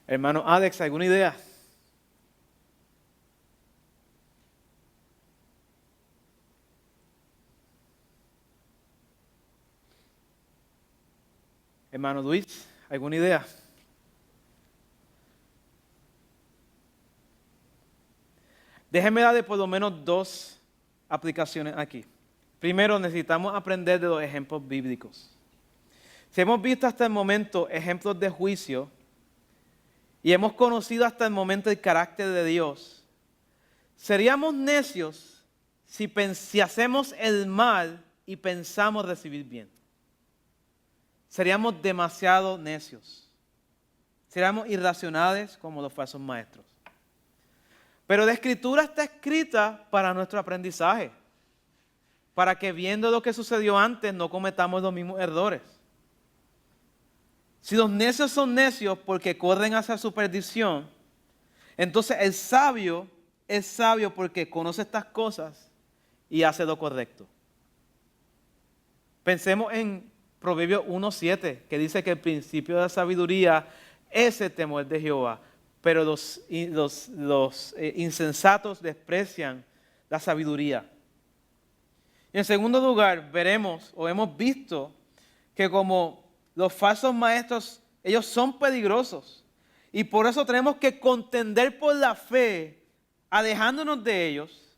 Hermano Alex, ¿alguna idea? Hermano Luis, ¿alguna idea? Déjenme darle por lo menos 2 aplicaciones aquí. Primero, necesitamos aprender de los ejemplos bíblicos. Si hemos visto hasta el momento ejemplos de juicio y hemos conocido hasta el momento el carácter de Dios, seríamos necios si hacemos el mal y pensamos recibir bien. Seríamos demasiado necios. Seríamos irracionales como los falsos maestros. Pero la Escritura está escrita para nuestro aprendizaje, para que viendo lo que sucedió antes no cometamos los mismos errores. Si los necios son necios porque corren hacia su perdición, entonces el sabio es sabio porque conoce estas cosas y hace lo correcto. Pensemos en Proverbios 1:7, que dice que el principio de la sabiduría es el temor de Jehová, pero los insensatos desprecian la sabiduría. Y en segundo lugar, veremos o hemos visto que como los falsos maestros, ellos son peligrosos. Y por eso tenemos que contender por la fe, alejándonos de ellos,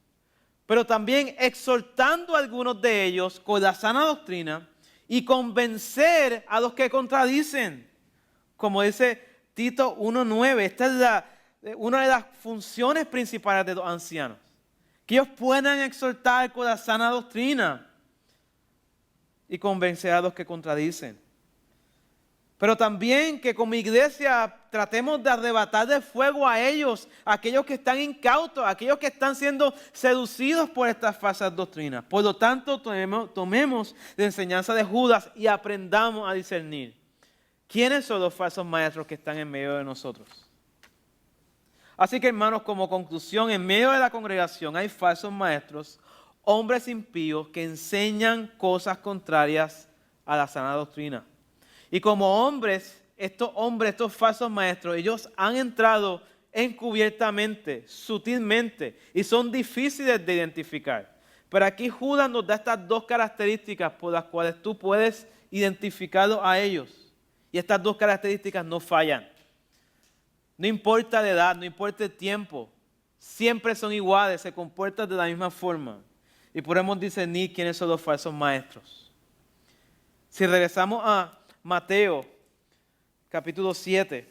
pero también exhortando a algunos de ellos con la sana doctrina y convencer a los que contradicen. Como dice Tito 1:9, esta es una de las funciones principales de los ancianos. Que ellos puedan exhortar con la sana doctrina y convencer a los que contradicen. Pero también que como iglesia tratemos de arrebatar de fuego a ellos, a aquellos que están incautos, a aquellos que están siendo seducidos por estas falsas doctrinas. Por lo tanto, tomemos la enseñanza de Judas y aprendamos a discernir quiénes son los falsos maestros que están en medio de nosotros. Así que, hermanos, como conclusión, en medio de la congregación hay falsos maestros, hombres impíos que enseñan cosas contrarias a la sana doctrina. Y como hombres, estos falsos maestros, ellos han entrado encubiertamente, sutilmente, y son difíciles de identificar. Pero aquí Judas nos da estas dos características por las cuales tú puedes identificarlos a ellos. Y estas dos características no fallan. No importa la edad, no importa el tiempo, siempre son iguales, se comportan de la misma forma. Y podemos discernir quiénes son los falsos maestros. Si regresamos a Mateo, capítulo 7,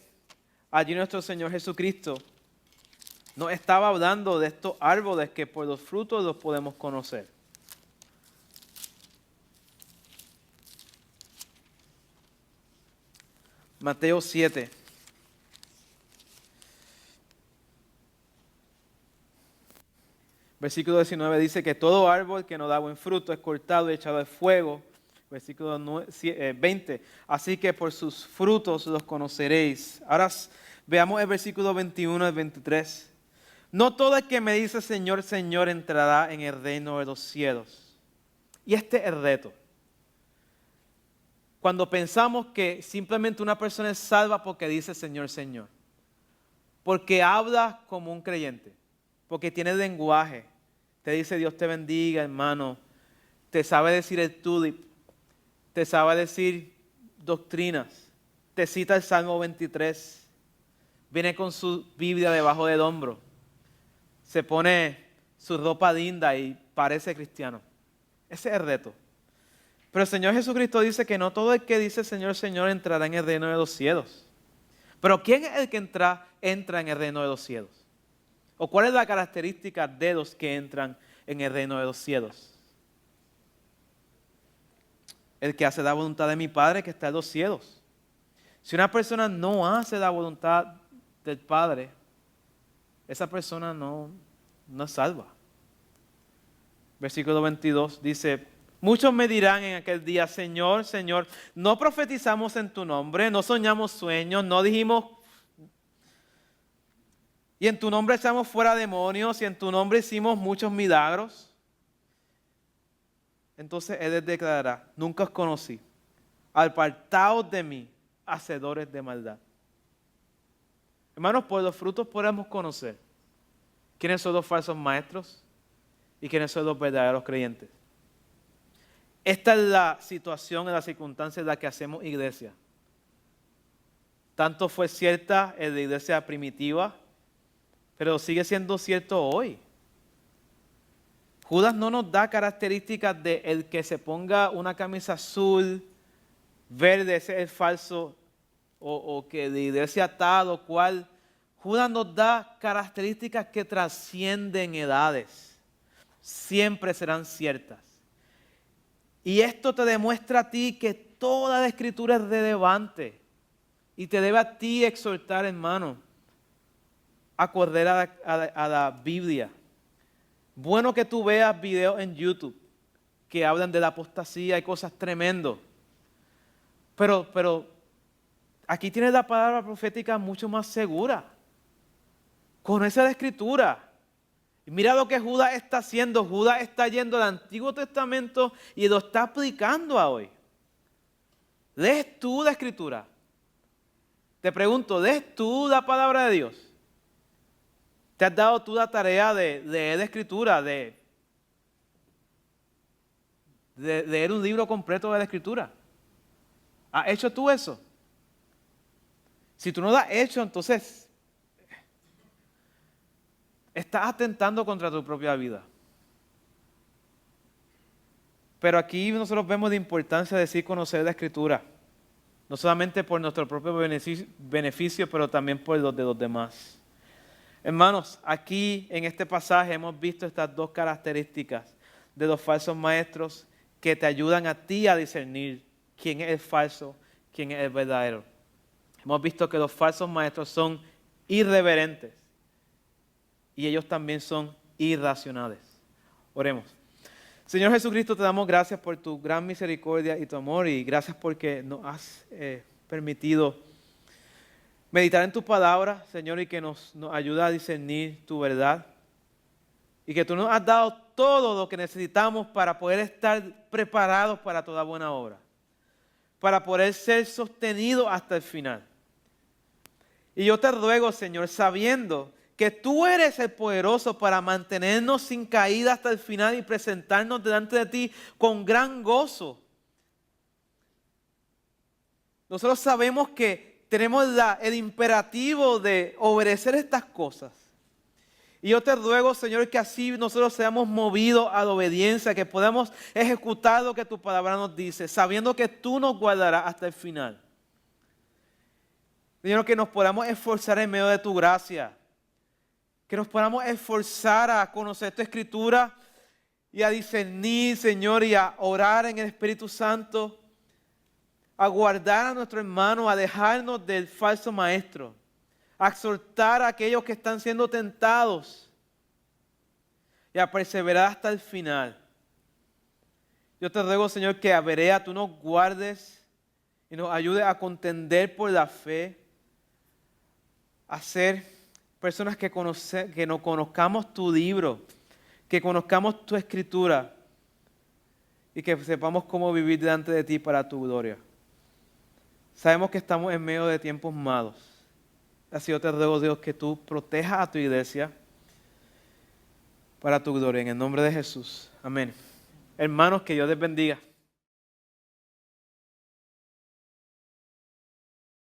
allí nuestro Señor Jesucristo nos estaba hablando de estos árboles que por los frutos los podemos conocer. Mateo 7. Versículo 19 dice que todo árbol que no da buen fruto es cortado y echado al fuego. Versículo 20, así que por sus frutos los conoceréis. Ahora veamos el versículo 21 al 23. No todo el que me dice Señor, Señor entrará en el reino de los cielos. Y este es el reto. Cuando pensamos que simplemente una persona es salva porque dice Señor, Señor. Porque habla como un creyente. Porque tiene lenguaje. Te dice Dios te bendiga, hermano. Te sabe decir el tulip. Te sabe decir doctrinas, te cita el Salmo 23, viene con su Biblia debajo del hombro, se pone su ropa linda y parece cristiano. Ese es el reto. Pero el Señor Jesucristo dice que no todo el que dice Señor, Señor entrará en el reino de los cielos. Pero ¿quién es el que entra en el reino de los cielos? ¿O cuál es la característica de los que entran en el reino de los cielos? El que hace la voluntad de mi Padre que está en los cielos. Si una persona no hace la voluntad del Padre, esa persona no es salva. Versículo 22 dice, muchos me dirán en aquel día, Señor, Señor, no profetizamos en tu nombre, no soñamos sueños, no dijimos, y en tu nombre echamos fuera demonios, y en tu nombre hicimos muchos milagros. Entonces Él les declarará, nunca os conocí, apartaos de mí, hacedores de maldad. Hermanos, por los frutos podemos conocer quiénes son los falsos maestros y quiénes son los verdaderos creyentes. Esta es la situación, la circunstancia en la que hacemos iglesia. Tanto fue cierta en la iglesia primitiva, pero sigue siendo cierto hoy. Judas no nos da características de el que se ponga una camisa azul ver de ese el falso o que de iglesia tal o cual. Judas nos da características que trascienden edades. Siempre serán ciertas. Y esto te demuestra a ti que toda la escritura es relevante y te debe a ti exhortar, hermano, a correr a la Biblia. Bueno que tú veas videos en YouTube que hablan de la apostasía y cosas tremendas. Pero aquí tienes la palabra profética mucho más segura. Conoce la escritura. Y mira lo que Judas está haciendo. Judas está yendo al Antiguo Testamento y lo está aplicando a hoy. ¿Lees tú la escritura? Te pregunto, ¿lees tú la palabra de Dios? ¿Te has dado tú la tarea de leer la escritura, de leer un libro completo de la escritura? ¿Has hecho tú eso? Si tú no lo has hecho, entonces estás atentando contra tu propia vida. Pero aquí nosotros vemos la importancia de sí conocer la escritura. No solamente por nuestro propio beneficio, pero también por los de los demás. Hermanos, aquí en este pasaje hemos visto estas dos características de los falsos maestros que te ayudan a ti a discernir quién es el falso, quién es el verdadero. Hemos visto que los falsos maestros son irreverentes y ellos también son irracionales. Oremos. Señor Jesucristo, te damos gracias por tu gran misericordia y tu amor y gracias porque nos has permitido meditar en tu palabra, Señor, y que nos ayuda a discernir tu verdad. Y que tú nos has dado todo lo que necesitamos para poder estar preparados para toda buena obra. Para poder ser sostenidos hasta el final. Y yo te ruego, Señor, sabiendo que tú eres el poderoso para mantenernos sin caída hasta el final y presentarnos delante de ti con gran gozo. Nosotros sabemos que tenemos el imperativo de obedecer estas cosas. Y yo te ruego, Señor, que así nosotros seamos movidos a la obediencia, que podamos ejecutar lo que tu palabra nos dice, sabiendo que tú nos guardarás hasta el final. Señor, que nos podamos esforzar en medio de tu gracia, que nos podamos esforzar a conocer tu escritura y a discernir, Señor, y a orar en el Espíritu Santo, a guardar a nuestro hermano, a dejarnos del falso maestro, a exhortar a aquellos que están siendo tentados y a perseverar hasta el final. Yo te ruego, Señor, que a Berea tú nos guardes y nos ayudes a contender por la fe, a ser personas que no conozcamos tu libro, que conozcamos tu escritura y que sepamos cómo vivir delante de ti para tu gloria. Sabemos que estamos en medio de tiempos malos. Así yo te ruego, Dios, que tú protejas a tu iglesia para tu gloria. En el nombre de Jesús. Amén. Hermanos, que Dios les bendiga.